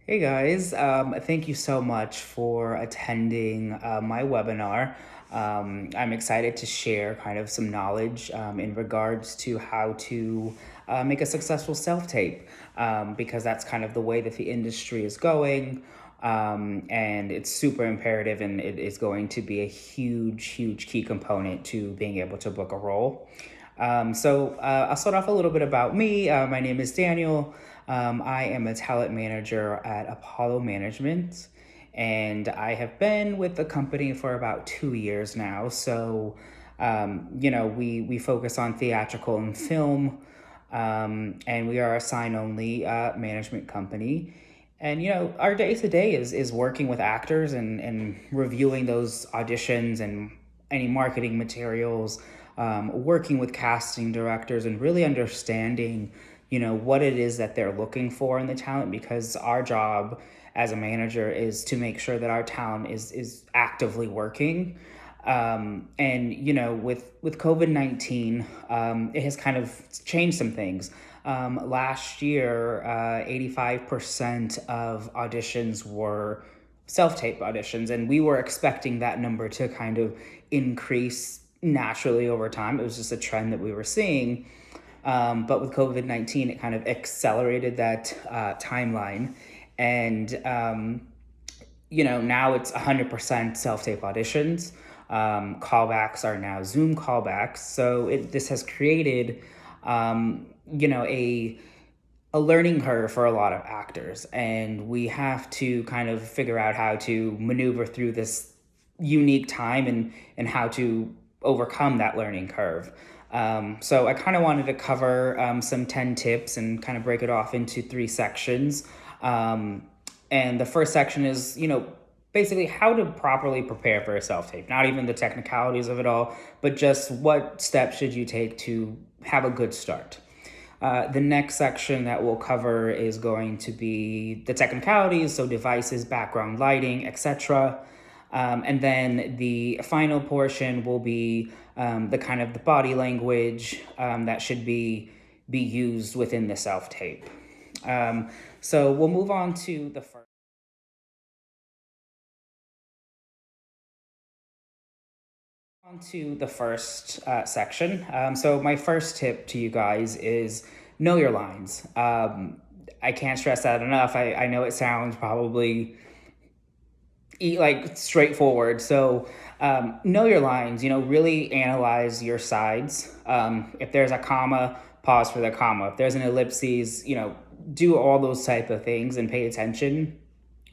Hey guys, thank you so much for attending my webinar. I'm excited to share kind of some knowledge in regards to how to make a successful self-tape because that's kind of the way that the industry is going. And it's super imperative and it is going to be a huge key component to being able to book a role. I'll start off a little bit about me. My name is Daniel. I am a talent manager at Apollo Management, and I have been with the company for about 2 years now. We focus on theatrical and film, and we are a sign only management company. And our day to day is working with actors and reviewing those auditions and any marketing materials, working with casting directors and really understanding, what it is that they're looking for in the talent, because our job as a manager is to make sure that our talent is actively working. With COVID-19, it has kind of changed some things. Last year, 85% of auditions were self-tape auditions, and we were expecting that number to kind of increase naturally over time. It was just a trend that we were seeing. But with COVID-19, it kind of accelerated that timeline. Now it's 100% self-tape auditions. Callbacks are now Zoom callbacks. This has created, a learning curve for a lot of actors. And we have to kind of figure out how to maneuver through this unique time and how to overcome that learning curve. So I kind of wanted to cover some 10 tips and kind of break it off into three sections. And the first section is, basically how to properly prepare for a self-tape. Not even the technicalities of it all, but just what steps should you take to have a good start. The next section that we'll cover is going to be the technicalities, so devices, background lighting, etc. And then the final portion will be the kind of the body language that should be used within the self-tape. So we'll move on to the first section. So my first tip to you guys is know your lines. I can't stress that enough. I know it sounds probably like straightforward. So know your lines, really analyze your sides. If there's a comma, pause for the comma. If there's an ellipses, do all those type of things and pay attention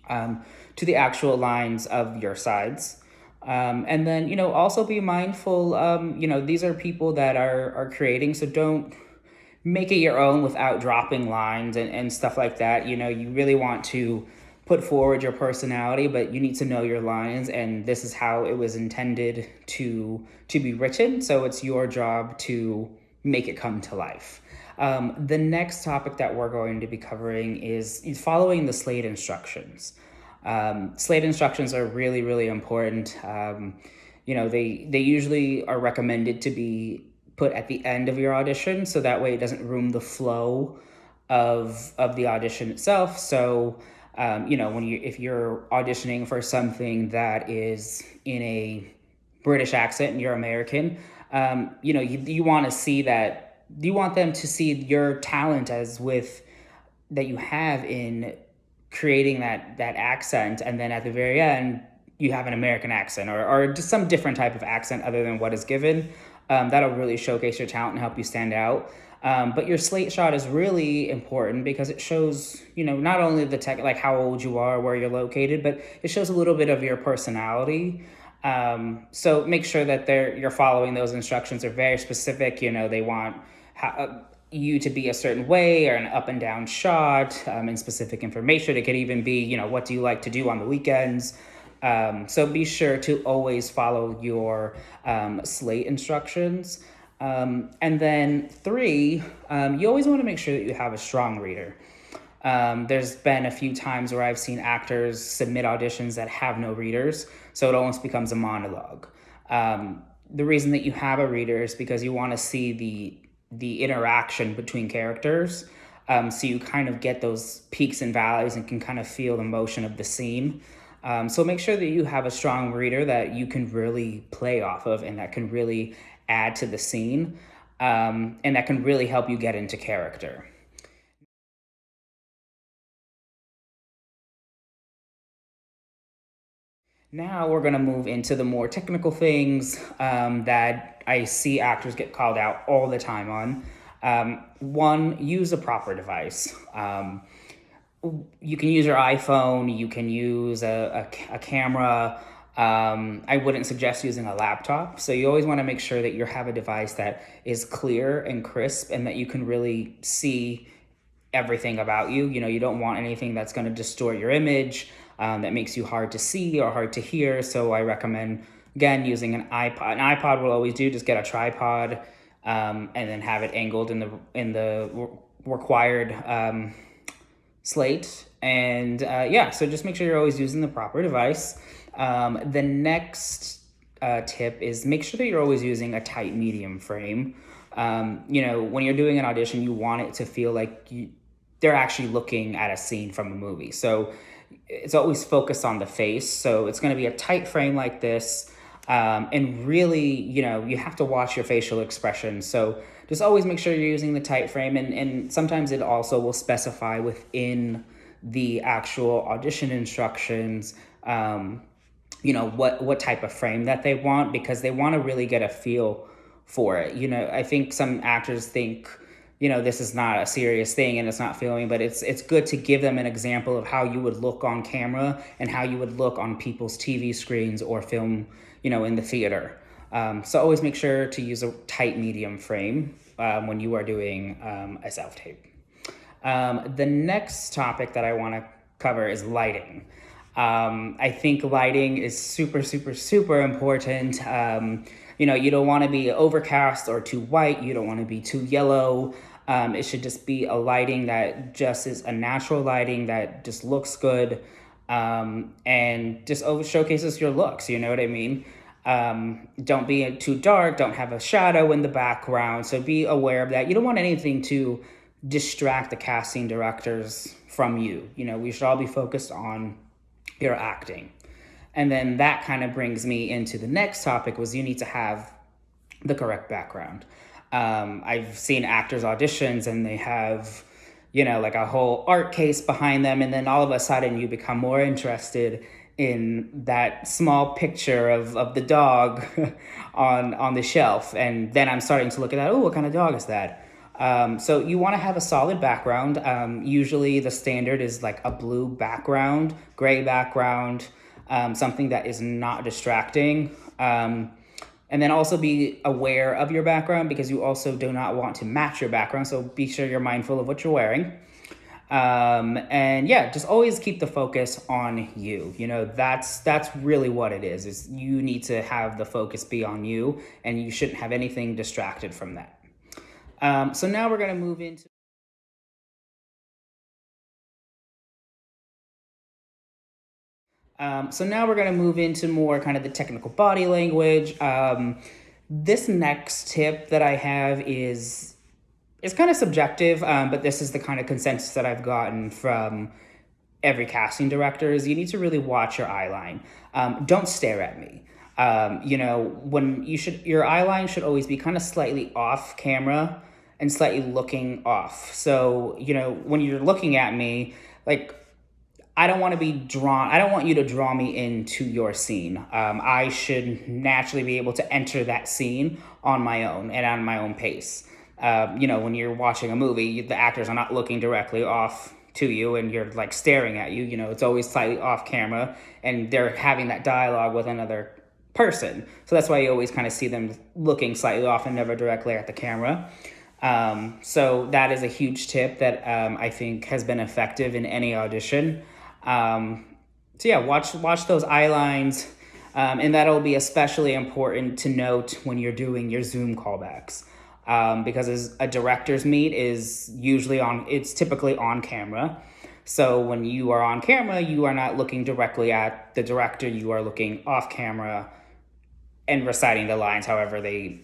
to the actual lines of your sides. And then, also be mindful, these are people that are creating, so don't make it your own without dropping lines and stuff like that. You really want to put forward your personality, but you need to know your lines, and this is how it was intended to be written. So it's your job to make it come to life. The next topic that we're going to be covering is following the Slate instructions. Slate instructions are really important. They usually are recommended to be put at the end of your audition, so that way it doesn't ruin the flow of the audition itself. So if you're auditioning for something that is in a British accent and you're American, you want to see that, you want them to see your talent as with that you have in creating that accent, and then at the very end you have an American accent or just some different type of accent other than what is given. That'll really showcase your talent and help you stand out. But your slate shot is really important because it shows, not only the tech, like how old you are, where you're located, but it shows a little bit of your personality. So make sure that you're following those instructions. They're very specific. They want you to be a certain way or an up and down shot and specific information. It could even be, what do you like to do on the weekends? So be sure to always follow your slate instructions. And then three, you always want to make sure that you have a strong reader. There's been a few times where I've seen actors submit auditions that have no readers, so it almost becomes a monologue. The reason that you have a reader is because you want to see the interaction between characters. So you kind of get those peaks and valleys and can kind of feel the motion of the scene. So make sure that you have a strong reader that you can really play off of and that can really add to the scene, and that can really help you get into character. Now we're going to move into the more technical things that I see actors get called out all the time on. One, use a proper device. You can use your iPhone, you can use a camera. I wouldn't suggest using a laptop. So you always want to make sure that you have a device that is clear and crisp and that you can really see everything about you. You know, you don't want anything that's going to distort your image, that makes you hard to see or hard to hear. So I recommend, again, using an iPod. An iPod will always do. Just get a tripod, and then have it angled in the required slate. And yeah, so just make sure you're always using the proper device. The next tip is make sure that you're always using a tight medium frame. You know, when you're doing an audition, you want it to feel like they're actually looking at a scene from a movie. So it's always focused on the face. So it's going to be a tight frame like this. And really, you know, you have to watch your facial expressions. So just always make sure you're using the tight frame. And sometimes it also will specify within the actual audition instructions, you know, what type of frame that they want, because they want to really get a feel for it. You know, I think some actors think, you know, this is not a serious thing and it's not filming, but it's good to give them an example of how you would look on camera and how you would look on people's TV screens or film, you know, in the theater. So always make sure to use a tight medium frame when you are doing a self-tape. The next topic that I want to cover is lighting. I think lighting is super, super, super important. You know, you don't want to be overcast or too white. You don't want to be too yellow. It should just be a lighting that just is a natural lighting that just looks good, and just showcases your looks. You know what I mean? Don't be too dark. Don't have a shadow in the background. So be aware of that. You don't want anything to distract the casting directors from you. You know, we should all be focused on your acting. And then that kind of brings me into the next topic, was you need to have the correct background. I've seen actors auditions and they have, you know, like a whole art case behind them. And then all of a sudden you become more interested in that small picture of the dog on the shelf. And then I'm starting to look at that. Oh, what kind of dog is that? So you want to have a solid background. Usually the standard is like a blue background, gray background, something that is not distracting. And then also be aware of your background, because you also do not want to match your background. So be sure you're mindful of what you're wearing. And yeah, just always keep the focus on you. You know, that's really what it is you need to have the focus be on you, and you shouldn't have anything distracted from that. So now we're going to move into more kind of the technical body language. This next tip that I have is kind of subjective, but this is the kind of consensus that I've gotten from every casting director, is you need to really watch your eye line. Don't stare at me. You know, your eye line should always be kind of slightly off camera and slightly looking off. So, you know, when you're looking at me, like, I don't want you to draw me into your scene. I should naturally be able to enter that scene on my own and on my own pace. You know, when you're watching a movie, the actors are not looking directly off to you and you're like staring at you. You know, it's always slightly off camera and they're having that dialogue with another person. So that's why you always kind of see them looking slightly off and never directly at the camera. So that is a huge tip that I think has been effective in any audition. So yeah, watch those eye lines, and that'll be especially important to note when you're doing your Zoom callbacks, because as a director's meet is it's typically on camera. So when you are on camera, you are not looking directly at the director. You are looking off camera and reciting the lines however they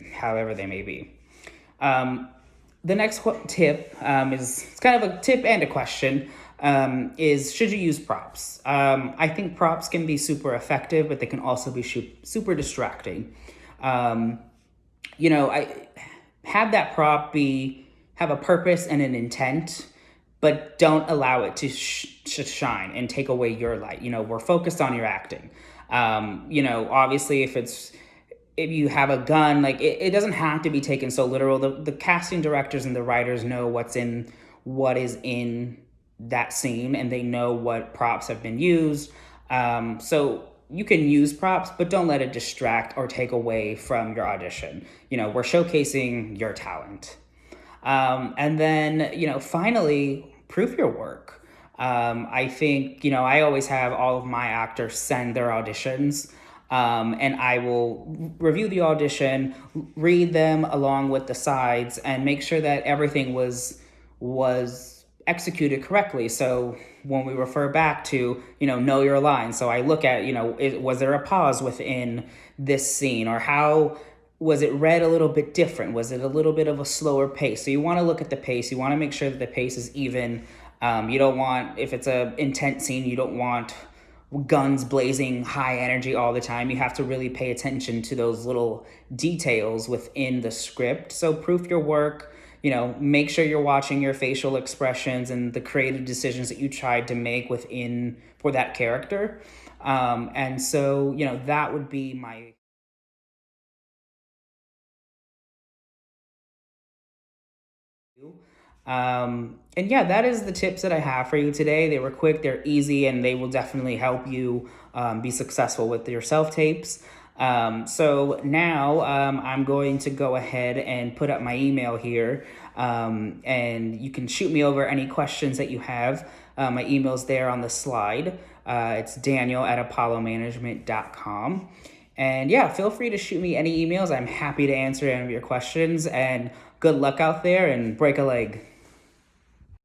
may be. The next tip is it's kind of a tip and a question. Is should you use props? I think props can be super effective, but they can also be super distracting. Um, I have that prop be have a purpose and an intent, but don't allow it to shine and take away your light. We're focused on your acting. Obviously, if you have a gun, like it doesn't have to be taken so literal. The casting directors and the writers know what is in that scene, and they know what props have been used. So you can use props, but don't let it distract or take away from your audition. We're showcasing your talent. And then, finally, prove your work. I think, I always have all of my actors send their auditions. And I will review the audition, read them along with the sides, and make sure that everything was executed correctly. So when we refer back to, know your line. So I look at, was there a pause within this scene, or how was it read a little bit different? Was it a little bit of a slower pace? So you want to look at the pace. You want to make sure that the pace is even. You don't want, if it's a intense scene, you don't want guns blazing, high energy all the time. You have to really pay attention to those little details within the script. So proof your work. Make sure you're watching your facial expressions and the creative decisions that you tried to make for that character. And so, that would be my. And yeah, that is the tips that I have for you today. They were quick, they're easy, and they will definitely help you be successful with your self tapes. So now I'm going to go ahead and put up my email here, and you can shoot me over any questions that you have. My email's there on the slide. It's daniel@apollomanagement.com. And yeah, feel free to shoot me any emails. I'm happy to answer any of your questions. And good luck out there and break a leg.